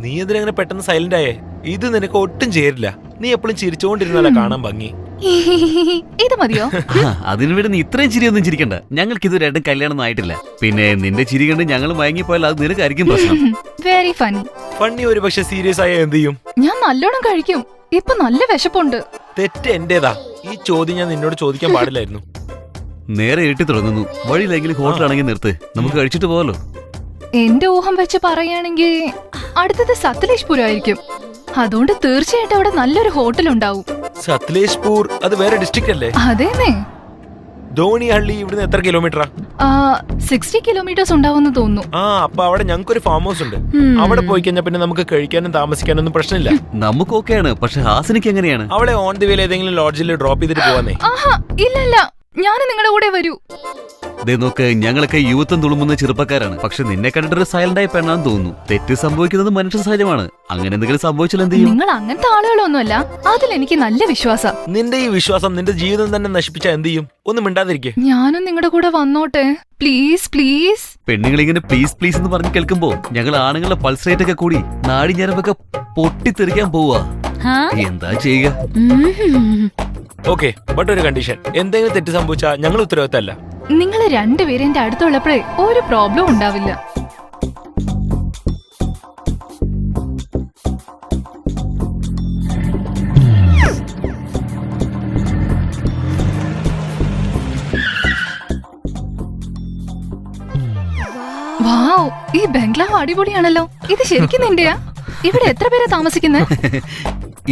നീ എന്തിനങ്ങനെ പെട്ടെന്ന് സൈലന്റ് ആയേ? ഇത് നിനക്ക് ഒട്ടും ചേരില്ല. നീ എപ്പോഴും ചിരിച്ചോണ്ടിരുന്നാലേ കാണാൻ ഭംഗി. ഇത് മതിയോ? അതിനുവേണ്ടി നീ ഇത്രയും ചിരിയൊന്നും ചിരിക്കണ്ട. ഞങ്ങൾക്ക് ഇതുവരെയായിട്ടും കല്യാണം ആയിട്ടില്ല. പിന്നെ നിന്റെ ചിരി കണ്ട് ഞങ്ങൾ മയങ്ങിപ്പോയാൽ അത് നിനക്കായിരിക്കും പ്രശ്നം. Very funny. ഫണ്ണി ഒരു പക്ഷെ സീരിയസ് ആയ എന്ത് ചെയ്യും? ഞാൻ നല്ലോണം കഴിക്കും. ഇപ്പൊ നല്ല വിശപ്പുണ്ട്. തെറ്റ് എന്റേതാ. ഈ ചോദ്യം ഞാൻ നിന്നോട് ചോദിക്കാൻ പാടില്ലായിരുന്നു. നേരെ ഇരുട്ടി തുടങ്ങുന്നു. വഴിയിലെങ്കിലും ഹോട്ടലാണെങ്കിൽ നിർത്ത്, നമുക്ക് കഴിച്ചിട്ട് പോകാലോ. എന്റെ ഊഹം വെച്ച് പറയുകയാണെങ്കിൽ അടുത്തത് സത്ലേഷ്പുരായിരിക്കും. അതുകൊണ്ട് തീർച്ചയായിട്ടും അവിടെ നല്ലൊരു ഹോട്ടൽ ഉണ്ടാവും. സത്ലേഷ്പൂർ അത് വേറെ ഡിസ്ട്രിക്ട് അല്ലേ? അതേന്നേ. ധോണിഹള്ളി ഇവിടുന്ന് എത്ര കിലോമീറ്ററാ? 60 കിലോമീറ്റേഴ്സ് ഉണ്ടാവുമെന്ന് തോന്നുന്നു. അപ്പൊ അവിടെ ഞങ്ങൾക്കൊരു ഫാം ഹൗസ് ഉണ്ട്. അവിടെ പോയി കഴിഞ്ഞാൽ പിന്നെ നമുക്ക് കഴിക്കാനും താമസിക്കാനൊന്നും പ്രശ്നമില്ല. നമുക്ക് ഓക്കെയാണ്. പക്ഷെ ഹാസിനിക്ക് എങ്ങനെയാണ്? അവളെ ഓൺ ദി വേയിൽ ഏതെങ്കിലും ലോഡ്ജിൽ ഡ്രോപ്പ് ചെയ്തിട്ട് പോവാന്നേ. ഇല്ല, ഞാൻ നിങ്ങളുടെ കൂടെ വരൂ. നോക്ക്, ഞങ്ങളൊക്കെ യുവത്വം തുളുമ്പുന്ന ചെറുപ്പക്കാരാണ്. പക്ഷെ നിന്നെ കണ്ടിട്ടൊരു സൈലന്റ് ആയി പെണ്ണാന്ന് തോന്നുന്നു. തെറ്റ് സംഭവിക്കുന്നത് മനുഷ്യ സഹജമാണ്. അങ്ങനെ എന്തെങ്കിലും സംഭവിച്ചാൽ എന്ത് ചെയ്യും? നിങ്ങൾ അങ്ങനത്തെ ആളുകളൊന്നുമല്ല. അതിലെനിക്ക് നല്ല വിശ്വാസം. നിന്റെ ഈ വിശ്വാസം നിന്റെ ജീവിതം തന്നെ നശിപ്പിച്ചാ എന്ത് ചെയ്യും? ഒന്നും മിണ്ടാതിരിക്കെ. ഞാനും നിങ്ങളുടെ കൂടെ വന്നോട്ടെ. Please please. പെണ്ണുങ്ങളിങ്ങനെ പ്ലീസ് പ്ലീസ് എന്ന് പറഞ്ഞ് കേൾക്കുമ്പോ ഞങ്ങൾ ആണുങ്ങളുടെ പൾസ് റേറ്റ് ഒക്കെ കൂടി നാടി ഞരമ്പൊക്കെ പൊട്ടിത്തെറിക്കാൻ പോവാ. എന്താ ചെയ്യുക? ഓക്കെ, ബട്ട് ഒരു കണ്ടീഷൻ. എന്തെങ്കിലും തെറ്റ് സംഭവിച്ചാ ഞങ്ങൾ ഉത്തരവാദിത്തമല്ല. നിങ്ങൾ രണ്ടുപേരും എന്റെ അടുത്തുള്ളപ്പോഴേ ഒരു പ്രോബ്ലം ഉണ്ടാവില്ല. വാവ്, ഈ ബംഗ്ലാവ് അടിപൊളിയാണല്ലോ. ഇത് ശരിക്കും നിന്റെയാ? ഇവിടെ എത്ര പേരാ താമസിക്കുന്നത്?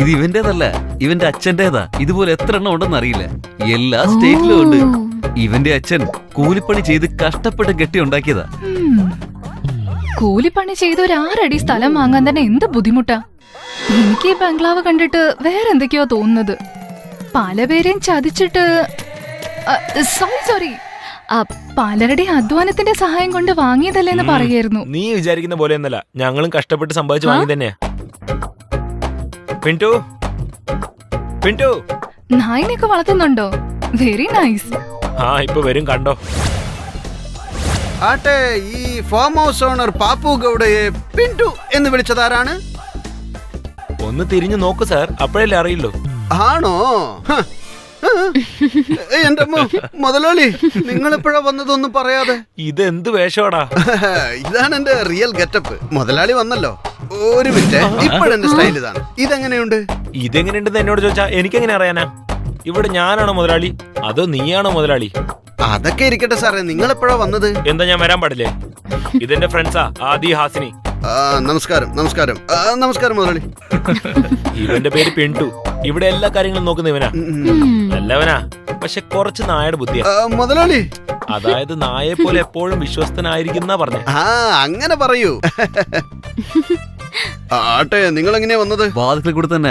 ഇത് ഇവന്റേതല്ല, ഇവന്റെ അച്ഛന്റേതാ. ഇതുപോലെ എത്ര എണ്ണം ഉണ്ടെന്ന് അറിയില്ല. എല്ലാ സ്റ്റേറ്റിലും ഉണ്ട്. ഇവന്റെ അച്ഛൻ കൂലിപ്പണി ചെയ്ത് കഷ്ടപ്പെട്ട് കെട്ടി ഉണ്ടാക്കിയതാ. കൂലിപ്പണി ചെയ്ത് ഒരു 6 അടി സ്ഥലം വാങ്ങാൻ തന്നെ എന്ത് ബുദ്ധിമുട്ടാ. എനിക്ക് ഈ ബംഗ്ലാവ് കണ്ടിട്ട് വേറെന്തൊക്കെയോ തോന്നുന്നത്. പലപേരെയും ചതിച്ചിട്ട് സോറി പലരുടെ അധ്വാനത്തിന്റെ സഹായം കൊണ്ട് വാങ്ങിയതല്ലേന്ന് പറയായിരുന്നു. നീ വിചാരിക്കുന്ന പോലെ ഒന്നല്ല, ഞങ്ങളും കഷ്ടപ്പെട്ട് സമ്പാദിച്ചു വാങ്ങി തന്നെയാ. പിന്റു പിന്റു നായിനൊക്കെ വളർത്തുന്നുണ്ടോ? Very nice. ഇപ്പൊ വരും, കണ്ടോ. ആട്ടെ, ഈ ഫാം ഹൗസ് ഓണർ പാപ്പു ഗൗഡയെ പിന്റു എന്ന് വിളിച്ചതാരാണ്? ഒന്ന് തിരിഞ്ഞു നോക്കൂ സാർ, അപ്പോഴല്ലേ അറിയില്ലോ. ആണോ? എന്റെ മുതലാളി, നിങ്ങൾ എപ്പോഴാ വന്നതൊന്നും പറയാതെ? ഇതെന്ത് വേഷമാടാ? ഇതാണ് എന്റെ റിയൽ ഗെറ്റപ്പ്. മുതലാളി വന്നല്ലോ. ഒരു മിനിറ്റ്, ഇപ്പോഴെന്റെ സ്റ്റൈൽ ഇതാണ്. ഇതെങ്ങനെയുണ്ട്? ഇതെങ്ങനെയുണ്ടെന്ന് എന്നോട് ചോദിച്ചാ എനിക്കെങ്ങനെ അറിയാനാ? ഇവിടെ ഞാനാണോ മുതലാളി അതോ നീയാണോ മുതലാളി? അതൊക്കെ ഇരിക്കട്ടെ സാറേ, നിങ്ങൾ എപ്പോഴാ വന്നത്? എന്താ ഞാൻ വരാൻ പാടില്ലേ? ഇതെന്റെ ഫ്രണ്ട്സാ, ആദി, ഹാസിനി. നമസ്കാരം. നമസ്കാരം നമസ്കാരം മുതലാളി. ഇവന്റെ പേര് പിന്റു. ഇവിടെ എല്ലാ കാര്യങ്ങളും നോക്കുന്ന ഇവനാ. നല്ലവനാ, പക്ഷെ കുറച്ച് നായയുടെ ബുദ്ധിയാ. മുതലാളി, അതായത് നായെ പോലെ എപ്പോഴും വിശ്വസ്തനായിരിക്കുന്ന പറഞ്ഞേ. അങ്ങനെ പറയൂ. ആട്ടെ, നിങ്ങൾ എങ്ങനെയാ വന്നത്? വാതിൽ കൂടെ തന്നെ.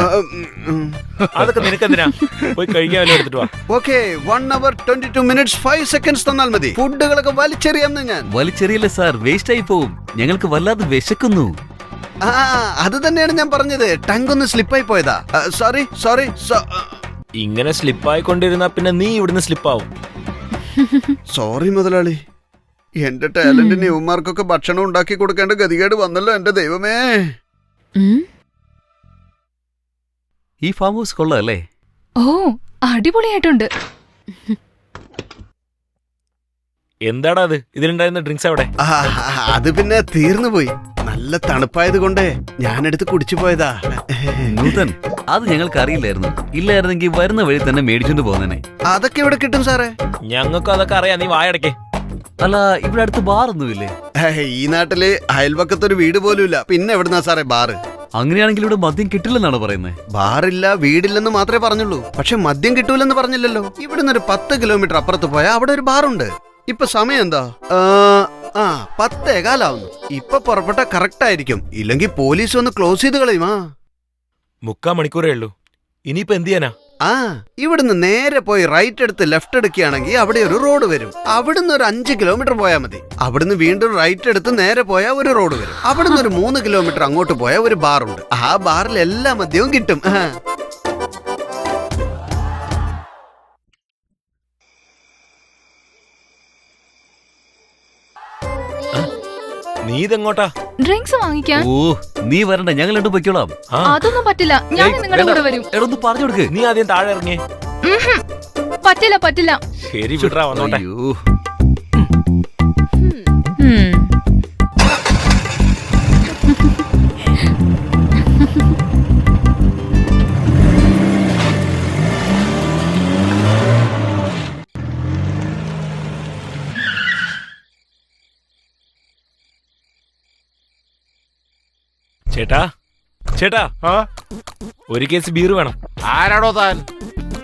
അതൊക്കെ നിനക്കെന്തിനാ? പോയി കഴിക്കാൻ വല്ല എടുത്തിട്ട് വാ. ഓക്കെ, 1 hour 22 minutes 5 seconds തന്നാൽ മതി. ഫുഡുകളൊക്കെ വലിച്ചെറിയാന്ന് ഞാൻ. വലിച്ചെറിയല്ലേ സാർ, വേസ്റ്റ് ആയി പോവും. ഞങ്ങൾക്ക് വല്ലാതെ വിശക്കുന്നു. അത് തന്നെയാണ് ഞാൻ പറഞ്ഞത്. ടങ് ഒന്ന് സ്ലിപ്പായി പോയതാ. Sorry sorry. ഇങ്ങനെ സ്ലിപ്പായിക്കൊണ്ടിരുന്നാ പിന്നെ നീ ഇവിടുന്ന് സ്ലിപ്പാവും. സോറി മുതലാളി. എന്റെ ടാലന്റിന് യുവമാർക്കൊക്കെ ഭക്ഷണം ഉണ്ടാക്കി കൊടുക്കേണ്ട ഗതികേട് വന്നല്ലോ എന്റെ ദൈവമേ. ഈ ഫാം ഹൗസ് കൊള്ളാല്ലേ? ഓ, അടിപൊളിയായിട്ടുണ്ട്. എന്താടാ അത്? ഇതിലുണ്ടായിരുന്ന ഡ്രിങ്ക്സ് അവിടെ? അത് പിന്നെ തീർന്നു പോയി. നല്ല തണുപ്പായത് കൊണ്ട് ഞാനെടുത്ത് കുടിച്ചു പോയതാ. നൂതൻ, അത് ഞങ്ങൾക്ക് അറിയില്ലായിരുന്നു. ഇല്ലായിരുന്നെങ്കിൽ വരുന്ന വഴി തന്നെ മേടിച്ചോണ്ട് പോകുന്നേ. അതൊക്കെ ഇവിടെ കിട്ടും സാറേ. ഞങ്ങൾക്ക് അതൊക്കെ അറിയാം, നീ വായടക്കേ. അല്ല, ഇവിടെ അടുത്ത് ബാറൊന്നുമില്ലേ? ഈ നാട്ടില് അയൽവക്കത്തൊരു വീട് പോലും ഇല്ല, പിന്നെ എവിടുന്നാ സാറേ ബാറ്? അങ്ങനെയാണെങ്കിൽ ഇവിടെ മദ്യം കിട്ടില്ലെന്നാണ് പറയുന്നത്. ബാറില്ല, വീടില്ലെന്ന് മാത്രമേ പറഞ്ഞുള്ളൂ. പക്ഷെ മദ്യം കിട്ടൂലെന്ന് പറഞ്ഞില്ലല്ലോ. ഇവിടുന്ന് ഒരു 10 കിലോമീറ്റർ അപ്പുറത്ത് പോയാൽ അവിടെ ഒരു ബാറുണ്ട്. ഇപ്പൊ സമയം എന്താ? ആ 10:15 ഇപ്പൊ പുറപ്പെട്ട കറക്റ്റ് ആയിരിക്കും. ഇല്ലെങ്കിൽ പോലീസ് ഒന്ന് ക്ലോസ് ചെയ്ത് കളയുമാ. 3/4 മണിക്കൂറേ ഉള്ളൂ. ഇനിയിപ്പോ എന്ത് ചെയ്യാനാ? ആ ഇവിടുന്ന് നേരെ പോയി റൈറ്റ് എടുത്ത് ലെഫ്റ്റ് എടുക്കുകയാണെങ്കിൽ അവിടെ ഒരു റോഡ് വരും. അവിടുന്ന് ഒരു 5 കിലോമീറ്റർ പോയാൽ മതി. അവിടുന്ന് വീണ്ടും റൈറ്റ് എടുത്ത് നേരെ പോയാൽ ഒരു റോഡ് വരും. അവിടുന്ന് ഒരു 3 കിലോമീറ്റർ അങ്ങോട്ട് പോയാൽ ഒരു ബാറുണ്ട്. ആ ബാറിൽ എല്ലാ മദ്യവും കിട്ടും. നീ ഇതെങ്ങോട്ടാ? ഡ്രിങ്ക്സ് വാങ്ങിക്കാൻ. ഓ നീ വരണ്ട, ഞങ്ങൾ രണ്ടും പൊയ്ക്കോളാം. ആ, അതൊന്നും പറ്റില്ല, ഞാൻ നിങ്ങളുടെ കൂടെ വരും. എടാ ഒന്ന് പറഞ്ഞു കൊടുക്ക്. നീ ആദ്യം താഴെ ഇറങ്ങിയേ. പറ്റില്ല പറ്റില്ല. ശരി വിട്രാ, വന്നോട്ടെ. അയ്യോ. ചേട്ടാ ചേട്ടാ, ആ? ഒരു കേസ് ബീർ വേണം. ആരാടോ താൻ?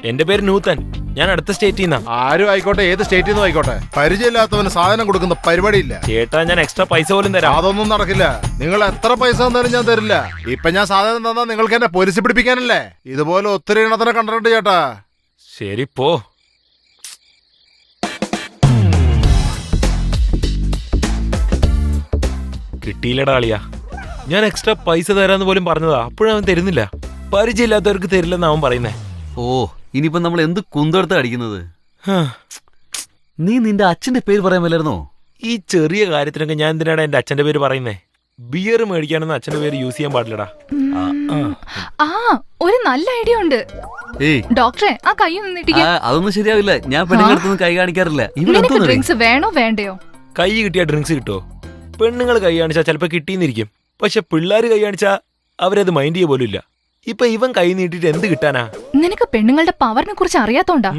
എന്റെ പേര് നൂതൻ, ഞാൻ അടുത്ത സ്റ്റേറ്റിൽ നിന്നാ. ആരും ആയിക്കോട്ടെ, ഏത് സ്റ്റേറ്റിൽ നിന്നും ആയിക്കോട്ടെ, പരിചയമില്ലാത്തവന് സാധനം കൊടുക്കുന്ന പരിപാടിയില്ല. ചേട്ടാ ഞാൻ എക്സ്ട്രാ പൈസ പോലും തരാം. അതൊന്നും നടക്കില്ല. നിങ്ങൾ എത്ര പൈസ തന്നാലും ഞാൻ തരില്ല. ഇപ്പൊ ഞാൻ സാധനം തന്നാ നിങ്ങൾക്ക് എന്നെ പോലീസ് പിടിപ്പിക്കാനല്ലേ? ഇതുപോലെ ഒത്തിരി എണ്ണത്തിനെ കണ്ടിട്ടുണ്ട് ചേട്ടാ. ശരി പോ. കിട്ടിയില്ലടാ അളിയാ. ഞാൻ എക്സ്ട്രാ പൈസ തരാന്ന് പോലും പറഞ്ഞതാ, അപ്പോഴും അവൻ തരുന്നില്ല. പരിചയമില്ലാത്തവർക്ക് തരില്ലെന്ന് അവൻ പറയുന്നേ. ഓ ഇനിയിപ്പോ നമ്മൾ എന്ത് കുന്തെടുത്ത് അടിക്കുന്നത്? ഹാ, നീ നിന്റെ അച്ഛന്റെ പേര് പറയാൻ മേലായിരുന്നോ? ഈ ചെറിയ കാര്യത്തിനൊക്കെ ഞാൻ എന്തിനാടാ എന്റെ അച്ഛന്റെ പേര് പറയുന്നേ? ബിയർ മേടിക്കാനൊന്നും അച്ഛന്റെ പേര് യൂസ് ചെയ്യാൻ പാടില്ലടാ. ആ ഒരു നല്ല ഐഡിയ ഉണ്ട്. ഏയ് ഡോക്ടറെ ആ കൈ നിന്നിട്ടിരിക്കുക. അതൊന്നും ശരിയാവില്ല. ഞാൻ പെണ്ണുങ്ങളടുത്തൊന്നും കൈ കാണിക്കാറില്ല. ഇവിടെ നിനക്ക് ഡ്രിങ്ക്സ് വേണോ വേണ്ടയോ? കൈ കിട്ടിയാ ഡ്രിങ്ക്സ് കിട്ടുമോ? പെണ്ണുങ്ങൾ കൈ കാണിച്ചാൽ ചിലപ്പോ കിട്ടിയെന്നിരിക്കും, പക്ഷെ പിള്ളേര് കൈ കാണിച്ചാ അവരത് മൈൻഡ് ചെയ്യ പോലും ഇല്ല. ഇപ്പൊ ഇവൻ കൈ നീട്ടിട്ട് എന്ത് കിട്ടാനാ? നിനക്ക് പെണ്ണുങ്ങളുടെ പവറിനെ കുറിച്ച് അറിയാത്തോണ്ടാ.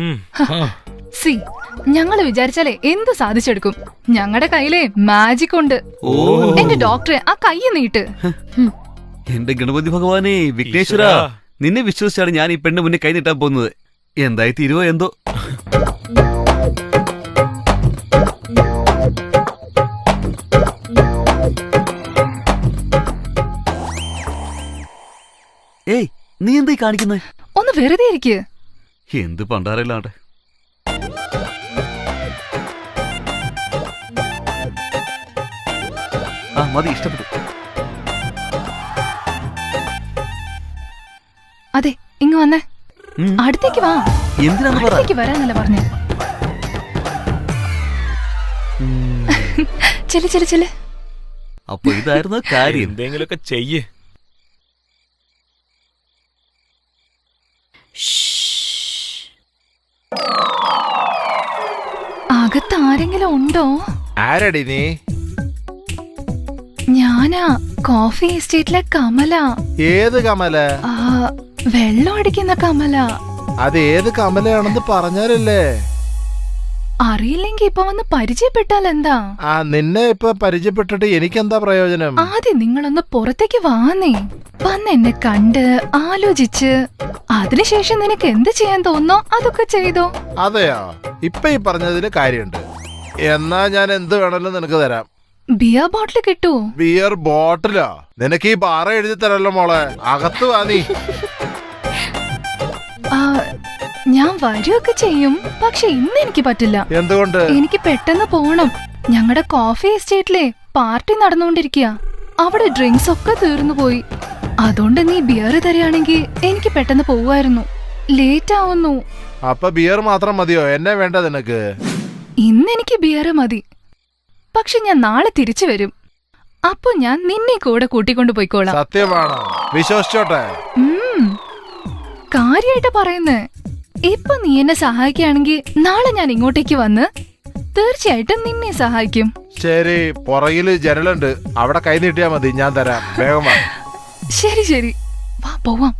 സി ഞങ്ങള് വിചാരിച്ചാലേ എന്ത് സാധിച്ചെടുക്കും. ഞങ്ങളുടെ കയ്യിലെ മാജിക് ഉണ്ട്. ഓ എന്റെ ഡോക്ടറെ ആ കൈ നീട്ട്. എന്റെ ഗണപതി ഭഗവാനെ, വിഘ്നേശ്വര, നിന്നെ വിശ്വസിച്ചാണ് ഞാൻ ഈ പെണ്ണ് മുന്നേ കൈ നീട്ടാൻ പോകുന്നത്. എന്തായി തീരുവോ എന്തോ. ഏയ് നീ എന്തായി കാണിക്കുന്നേ? ഒന്ന് വെറുതെ ഇരിക്ക്. എന്ത് പണ്ടാറില്ലാണ്ട്. ആ മതി, ഇഷ്ടപ്പെട്ടു. അതെ ഇങ്ങ് വന്നേ. ഉം. അടുത്തേക്ക് വാ. എന്തിനാന്ന് പറ. അടുത്തേക്ക് വരാന്നല്ല പറഞ്ഞേ. ചെല് ചെല് ചെല്. അപ്പൊ ഇതായിരുന്നു കാര്യം. എന്തെങ്കിലുമൊക്കെ ചെയ്യ്. അകത്ത് ആരെങ്കിലും ഉണ്ടോ? ആരടി നീ? ഞാനാ, കോഫി എസ്റ്റേറ്റിലെ കമല. ഏത് കമല? ആ, വെള്ളം അടിക്കുന്ന കമല. അത് ഏത് കമലയാണെന്ന് പറഞ്ഞാലല്ലേ? അറിയില്ലെങ്കി ഇപ്പൊ വന്ന് പരിചയപ്പെട്ടാൽ എന്താ? ആ നിന്നെ ഇപ്പൊ പരിചയപ്പെട്ടിട്ട് എനിക്കെന്താ പ്രയോജനം? ആദ്യം നിങ്ങളൊന്ന് പുറത്തേക്ക് വാന്നേ. വന്ന് എന്നെ കണ്ട് ആലോചിച്ച് അതിനുശേഷം നിനക്ക് എന്ത് ചെയ്യാൻ തോന്നോ അതൊക്കെ ചെയ്തോ. അതെയോ? ഇപ്പൊ ഈ പറഞ്ഞതില് കാര്യമുണ്ട്. എന്നാ ഞാൻ എന്ത് വേണമല്ലോ നിനക്ക് തരാം. ബിയർ ബോട്ടിൽ കിട്ടൂ? ബിയർ ബോട്ടിലോ? നിനക്ക് ഈ ബാറ എഴുതി തരല്ലോ മോളെ. അകത്ത് വാ നീ. ഞാൻ വരുമൊക്കെ ചെയ്യും, പക്ഷെ ഇന്ന് എനിക്ക് പറ്റില്ല. എന്തുകൊണ്ട്? എനിക്ക് പെട്ടെന്ന് പോണം. ഞങ്ങളുടെ കോഫി എസ്റ്റേറ്റിലെ പാർട്ടി നടന്നുകൊണ്ടിരിക്കുക. അവിടെ ഡ്രിങ്ക്സ് ഒക്കെ തീർന്നു പോയി. അതുകൊണ്ട് നീ ബിയർ തരികയാണെങ്കിൽ എനിക്ക് പെട്ടെന്ന് പോവായിരുന്നു. ലേറ്റ് ആവുന്നു. അപ്പൊ ബിയർ മാത്രം മതിയോ? എന്നെ വേണ്ട നിനക്ക്? ഇന്ന് എനിക്ക് ബിയർ മതി, പക്ഷെ ഞാൻ നാളെ തിരിച്ചു വരും. അപ്പൊ ഞാൻ നിന്നെ കൂടെ കൂട്ടിക്കൊണ്ടു പോയിക്കോളാം. സത്യമാണോ? വിശ്വസിച്ചോട്ടെ? കാര്യായിട്ട് പറയുന്നേ. ഇപ്പൊ നീ എന്നെ സഹായിക്കുകയാണെങ്കിൽ നാളെ ഞാൻ ഇങ്ങോട്ടേക്ക് വന്ന് തീർച്ചയായിട്ടും നിന്നെ സഹായിക്കും. ശരി, പുറകില് ജനലുണ്ട്, അവിടെ കൈ നീട്ടിയാ മതി, ഞാൻ തരാം. വേഗം വാ. ശരി ശരി, വാ പോവാം.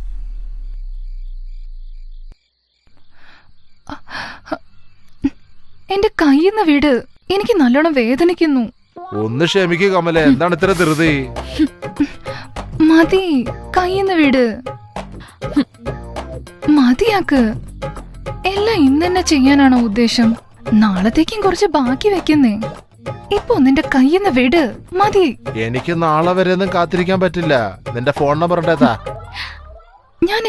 എന്റെ കയ്യിന്ന് വീട്, എനിക്ക് നല്ലോണം വേദനിക്കുന്നു. ഒന്ന് ക്ഷമിക്കൂ കമല, എന്താണ് ഇത്ര ധൃതി? മതി, കയ്യിന്ന് വീട് മതിയാക്ക്. എല്ലാം ഇന്ന് തന്നെ ചെയ്യാനാണോ ഉദ്ദേശം? നാളത്തേക്കും കുറച്ച് ബാക്കി വെക്കുന്നേ. ഇപ്പൊ നിന്റെ കയ്യിന്ന് വിട്, മതി. എനിക്ക് നാളെ വരെ ഒന്നും കാത്തിരിക്കാൻ പറ്റില്ല. നിന്റെ ഫോൺ നമ്പർ ഉണ്ടേതാ? ഞാൻ